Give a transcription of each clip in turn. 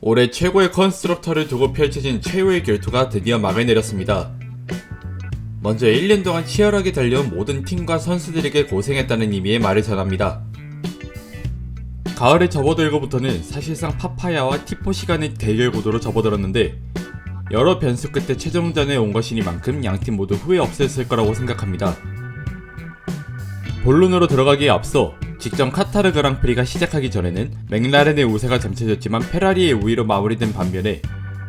올해 최고의 컨스트럭터를 두고 펼쳐진 최후의 결투가 드디어 막을 내렸습니다. 먼저 1년 동안 치열하게 달려온 모든 팀과 선수들에게 고생했다는 의미의 말을 전합니다. 가을에 접어들고부터는 사실상 파파야와 티포시 간의 대결 구도로 접어들었는데 여러 변수 끝에 최종전에 온 것이니만큼 양팀 모두 후회 없었을 거라고 생각합니다. 본론으로 들어가기에 앞서 직전 카타르 그랑프리가 시작하기 전에는 맥라렌의 우세가 점쳐졌지만 페라리의 우위로 마무리된 반면에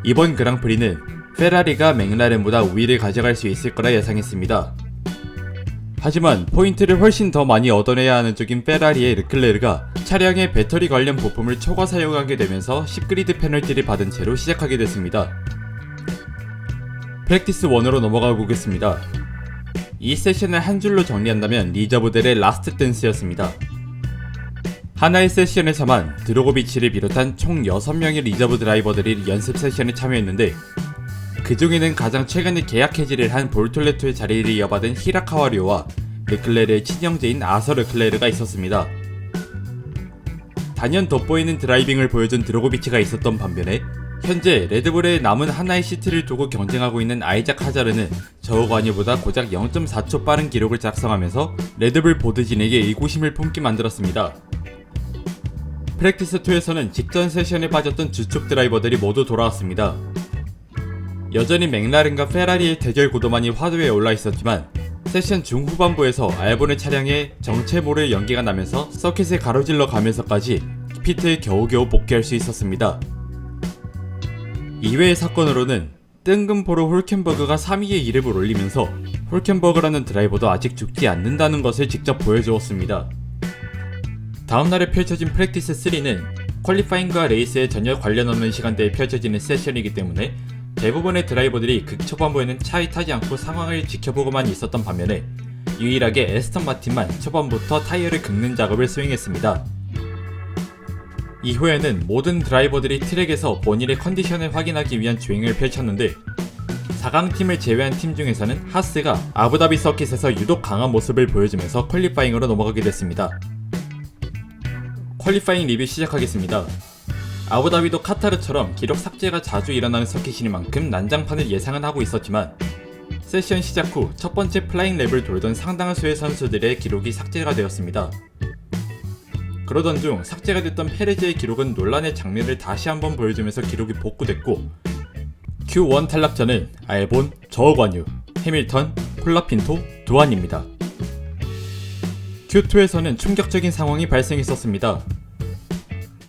이번 그랑프리는 페라리가 맥라렌보다 우위를 가져갈 수 있을 거라 예상했습니다. 하지만 포인트를 훨씬 더 많이 얻어내야 하는 쪽인 페라리의 르클레르가 차량의 배터리 관련 부품을 초과 사용하게 되면서 10그리드 페널티를 받은 채로 시작하게 됐습니다. 프랙티스 1으로 넘어가 보겠습니다. 이 세션을 한 줄로 정리한다면 리저브들의 라스트 댄스였습니다. 하나의 세션에서만 드로고비치를 비롯한 총 6명의 리저브 드라이버들이 연습 세션에 참여했는데 그 중에는 가장 최근에 계약 해지를 한 볼톨레토의 자리를 이어받은 히라카와리오와 르클레르의 친형제인 아서 르클레르가 있었습니다. 단연 돋보이는 드라이빙을 보여준 드로고비치가 있었던 반면에 현재 레드불에 남은 하나의 시트를 두고 경쟁하고 있는 아이작 하자르는 저우관이보다 고작 0.4초 빠른 기록을 작성하면서 레드불 보드진에게 의구심을 품게 만들었습니다. 프랙티스2에서는 직전 세션에 빠졌던 주축 드라이버들이 모두 돌아왔습니다. 여전히 맥라렌과 페라리의 대결 구도만이 화두에 올라 있었지만 세션 중후반부에서 알본의 차량에 정체모를 연기가 나면서 서킷을 가로질러 가면서까지 피트에 겨우겨우 복귀할 수 있었습니다. 이외의 사건으로는 뜬금포로 홀켄버그가 3위에 이름을 올리면서 홀켄버그라는 드라이버도 아직 죽지 않는다는 것을 직접 보여주었습니다. 다음날에 펼쳐진 프랙티스 3는 퀄리파잉과 레이스에 전혀 관련 없는 시간대에 펼쳐지는 세션이기 때문에 대부분의 드라이버들이 극초반부에는 차에 타지 않고 상황을 지켜보고만 있었던 반면에 유일하게 에스턴 마틴만 초반부터 타이어를 긁는 작업을 수행했습니다. 이후에는 모든 드라이버들이 트랙에서 본인의 컨디션을 확인하기 위한 주행을 펼쳤는데 4강팀을 제외한 팀 중에서는 하스가 아부다비 서킷에서 유독 강한 모습을 보여주면서 퀄리파잉으로 넘어가게 됐습니다. 퀄리파잉 리뷰 시작하겠습니다. 아부다비도 카타르처럼 기록 삭제가 자주 일어나는 서킷이니만큼 난장판을 예상은 하고 있었지만 세션 시작 후 첫 번째 플라잉 랩을 돌던 상당한 수의 선수들의 기록이 삭제가 되었습니다. 그러던 중 삭제가 됐던 페레즈의 기록은 논란의 장면을 다시 한번 보여주면서 기록이 복구됐고 Q1 탈락자는 알본, 저우관유, 해밀턴, 콜라핀토, 두안입니다. Q2에서는 충격적인 상황이 발생했었습니다.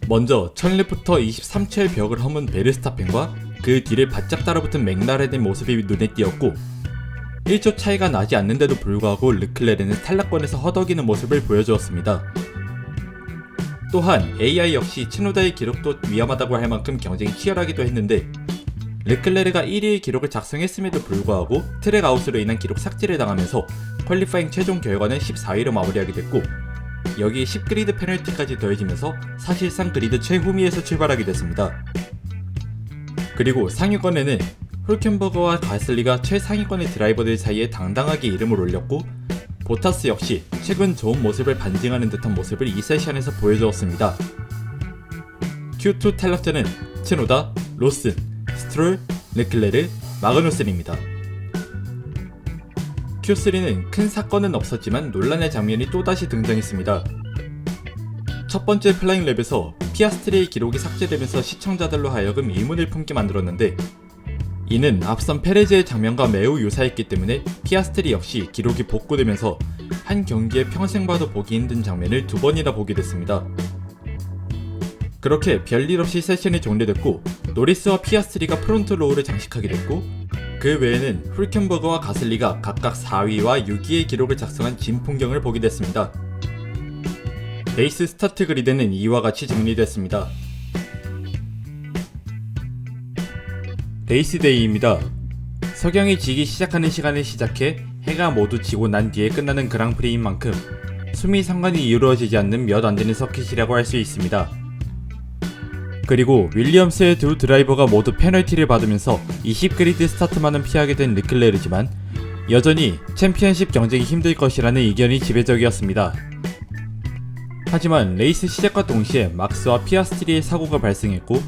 먼저 1000렙부터 23초의 벽을 허문 베르스타펜과 그 뒤를 바짝 따라붙은 맥라렌의 모습이 눈에 띄었고 1초 차이가 나지 않는데도 불구하고 르클레르는 탈락권에서 허덕이는 모습을 보여주었습니다. 또한 AI 역시 츠노다의 기록도 위험하다고 할 만큼 경쟁이 치열하기도 했는데 르클레르가 1위의 기록을 작성했음에도 불구하고 트랙 아웃으로 인한 기록 삭제를 당하면서 퀄리파잉 최종 결과는 14위로 마무리하게 됐고 여기에 10그리드 페널티까지 더해지면서 사실상 그리드 최후미에서 출발하게 됐습니다. 그리고 상위권에는 홀켄버거와 가슬리가 최상위권의 드라이버들 사이에 당당하게 이름을 올렸고 보타스 역시 최근 좋은 모습을 반증하는 듯한 모습을 이 세션에서 보여주었습니다. Q2 탈락자는 츠노다, 로슨, 스트롤, 르클레르, 마그누슨입니다. Q3는 큰 사건은 없었지만 논란의 장면이 또다시 등장했습니다. 첫 번째 플라잉 랩에서 피아스트리의 기록이 삭제되면서 시청자들로 하여금 의문을 품게 만들었는데 이는 앞선 페레즈의 장면과 매우 유사했기 때문에 피아스트리 역시 기록이 복구되면서 한 경기에 평생 봐도 보기 힘든 장면을 두 번이나 보게 됐습니다. 그렇게 별일 없이 세션이 종료됐고 노리스와 피아스트리가 프론트 로우를 장식하게 됐고 그 외에는 훌켄버그와 가슬리가 각각 4위와 6위의 기록을 작성한 진 풍경을 보게 됐습니다. 레이스 스타트 그리드는 이와 같이 정리됐습니다. 레이스데이입니다. 석영이 지기 시작하는 시간에 시작해 해가 모두 지고 난 뒤에 끝나는 그랑프리인 만큼 숨이 상관이 이루어지지 않는 몇 안되는 서킷이라고 할 수 있습니다. 그리고 윌리엄스의 두 드라이버가 모두 페널티를 받으면서 20그리드 스타트만은 피하게 된 르클레르지만 여전히 챔피언십 경쟁이 힘들 것이라는 의견이 지배적이었습니다. 하지만 레이스 시작과 동시에 막스와 피아스트리의 사고가 발생했고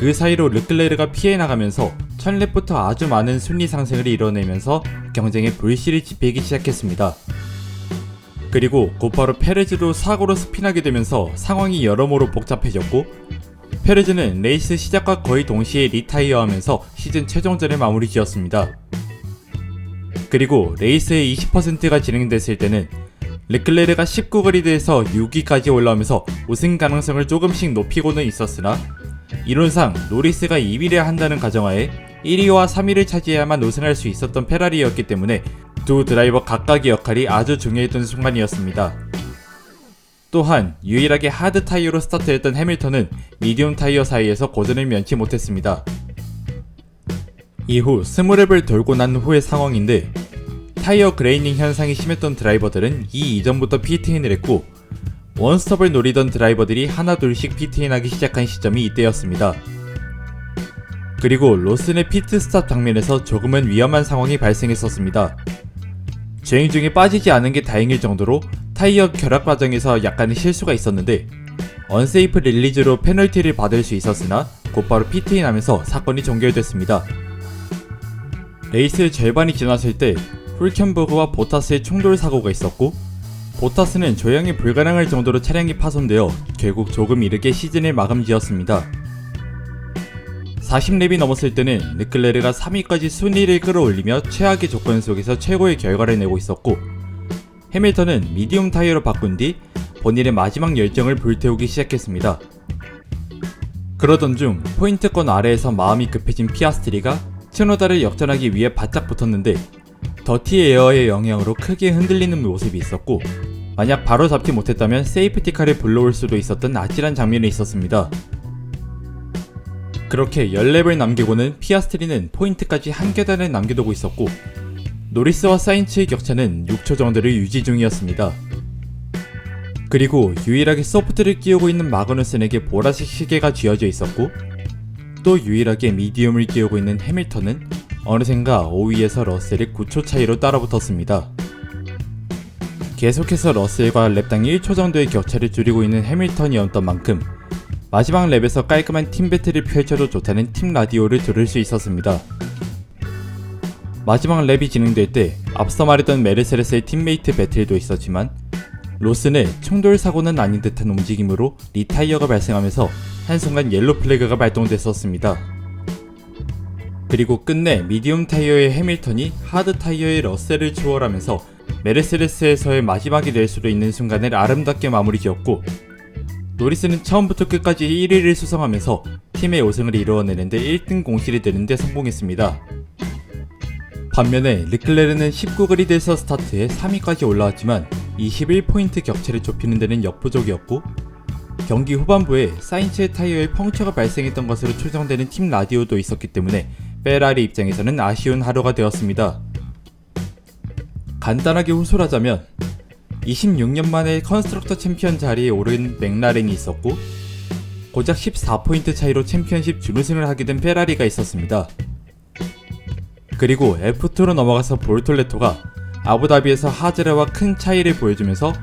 그 사이로 르클레르가 피해 나가면서 1000렙부터 아주 많은 순위 상승을 이뤄내면서 경쟁의 불씨를 지피기 시작했습니다. 그리고 곧바로 페레즈도 사고로 스핀하게 되면서 상황이 여러모로 복잡해졌고, 페레즈는 레이스 시작과 거의 동시에 리타이어하면서 시즌 최종전을 마무리 지었습니다. 그리고 레이스의 20%가 진행됐을 때는 르클레르가 19그리드에서 6위까지 올라오면서 우승 가능성을 조금씩 높이고는 있었으나, 이론상 노리스가 2위를 한다는 가정하에 1위와 3위를 차지해야만 우승할 수 있었던 페라리였기 때문에 두 드라이버 각각의 역할이 아주 중요했던 순간이었습니다. 또한 유일하게 하드 타이어로 스타트했던 해밀턴은 미디움 타이어 사이에서 고전을 면치 못했습니다. 이후 20랩을 돌고 난 후의 상황인데, 타이어 그레이닝 현상이 심했던 드라이버들은 이 이전부터 피트인을 했고, 원스톱을 노리던 드라이버들이 하나둘씩 피트인하기 시작한 시점이 이때였습니다. 그리고 로슨의 피트스탑 장면에서 조금은 위험한 상황이 발생했었습니다. 주행 중에 빠지지 않은 게 다행일 정도로 타이어 결합 과정에서 약간의 실수가 있었는데, 언세이프 릴리즈로 페널티를 받을 수 있었으나 곧바로 피트인하면서 사건이 종결됐습니다. 레이스 절반이 지났을 때 훌켄버그와 보타스의 충돌 사고가 있었고, 보타스는 조향이 불가능할 정도로 차량이 파손되어 결국 조금 이르게 시즌을 마감 지었습니다. 40렙이 넘었을 때는 르클레르가 3위까지 순위를 끌어올리며 최악의 조건 속에서 최고의 결과를 내고 있었고, 해밀턴은 미디움 타이어로 바꾼 뒤 본인의 마지막 열정을 불태우기 시작했습니다. 그러던 중 포인트권 아래에서 마음이 급해진 피아스트리가 츠노다를 역전하기 위해 바짝 붙었는데, 더티 에어의 영향으로 크게 흔들리는 모습이 있었고, 만약 바로 잡지 못했다면 세이프티카를 불러올 수도 있었던 아찔한 장면이 있었습니다. 그렇게 10렙을 남기고는 피아스트리는 포인트까지 한 계단을 남겨두고 있었고, 노리스와 사인츠의 격차는 6초 정도를 유지 중이었습니다. 그리고 유일하게 소프트를 끼우고 있는 마그누슨에게 보라색 시계가 쥐어져 있었고, 또 유일하게 미디움을 끼우고 있는 해밀턴은 어느샌가 5위에서 러셀이 9초 차이로 따라붙었습니다. 계속해서 러셀과 랩당 1초 정도의 격차를 줄이고 있는 해밀턴이었던 만큼 마지막 랩에서 깔끔한 팀 배틀을 펼쳐도 좋다는 팀 라디오를 들을 수 있었습니다. 마지막 랩이 진행될 때 앞서 말했던 메르세데스의 팀메이트 배틀도 있었지만, 로슨의 충돌 사고는 아닌 듯한 움직임으로 리타이어가 발생하면서 한순간 옐로 플래그가 발동됐었습니다. 그리고 끝내 미디움 타이어의 해밀턴이 하드 타이어의 러셀을 추월하면서 메르세데스에서의 마지막이 될 수도 있는 순간을 아름답게 마무리 지었고, 노리스는 처음부터 끝까지 1위를 수성하면서 팀의 우승을 이루어내는데 1등 공신이 되는데 성공했습니다. 반면에 르클레르는 19그리드에서 스타트해 3위까지 올라왔지만 21포인트 격차를 좁히는 데는 역부족이었고, 경기 후반부에 사인츠의 타이어에 펑처가 발생했던 것으로 추정되는 팀 라디오도 있었기 때문에 페라리 입장에서는 아쉬운 하루가 되었습니다. 간단하게 후술하자면 26년 만에 컨스트럭터 챔피언 자리에 오른 맥라렌이 있었고, 고작 14포인트 차이로 챔피언십 준우승을 하게 된 페라리가 있었습니다. 그리고 F2로 넘어가서 볼톨레토가 아부다비에서 하즈레와 큰 차이를 보여주면서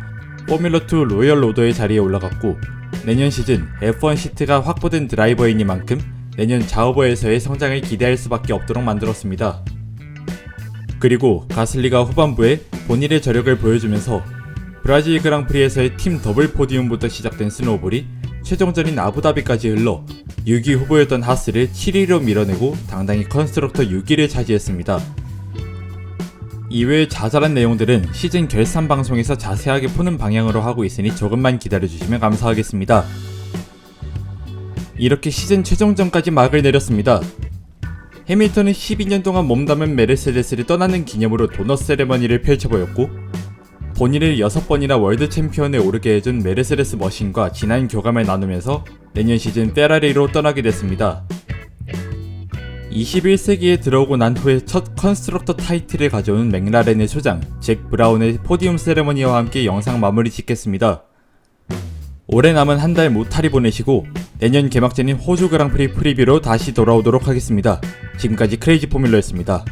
포뮬러2 로열 로더의 자리에 올라갔고, 내년 시즌 F1 시트가 확보된 드라이버이니만큼 내년 자우버에서의 성장을 기대할 수밖에 없도록 만들었습니다. 그리고 가슬리가 후반부에 본인의 저력을 보여주면서 브라질 그랑프리에서의 팀 더블 포디움부터 시작된 스노우볼이 최종전인 아부다비까지 흘러 6위 후보였던 하스를 7위로 밀어내고 당당히 컨스트럭터 6위를 차지했습니다. 이외의 자잘한 내용들은 시즌 결산 방송에서 자세하게 푸는 방향으로 하고 있으니 조금만 기다려주시면 감사하겠습니다. 이렇게 시즌 최종전까지 막을 내렸습니다. 해밀턴은 12년 동안 몸담은 메르세데스를 떠나는 기념으로 도넛 세레머니를 펼쳐보였고, 본인을 6번이나 월드 챔피언에 오르게 해준 메르세데스 머신과 진한 교감을 나누면서 내년 시즌 페라리로 떠나게 됐습니다. 21세기에 들어오고 난 후에 첫 컨스트럭터 타이틀을 가져온 맥라렌의 소장 잭 브라운의 포디움 세레머니와 함께 영상 마무리 짓겠습니다. 올해 남은 한 달 무탈이 보내시고 내년 개막전인 호주 그랑프리 프리뷰로 다시 돌아오도록 하겠습니다. 지금까지 크레이지 포뮬러였습니다.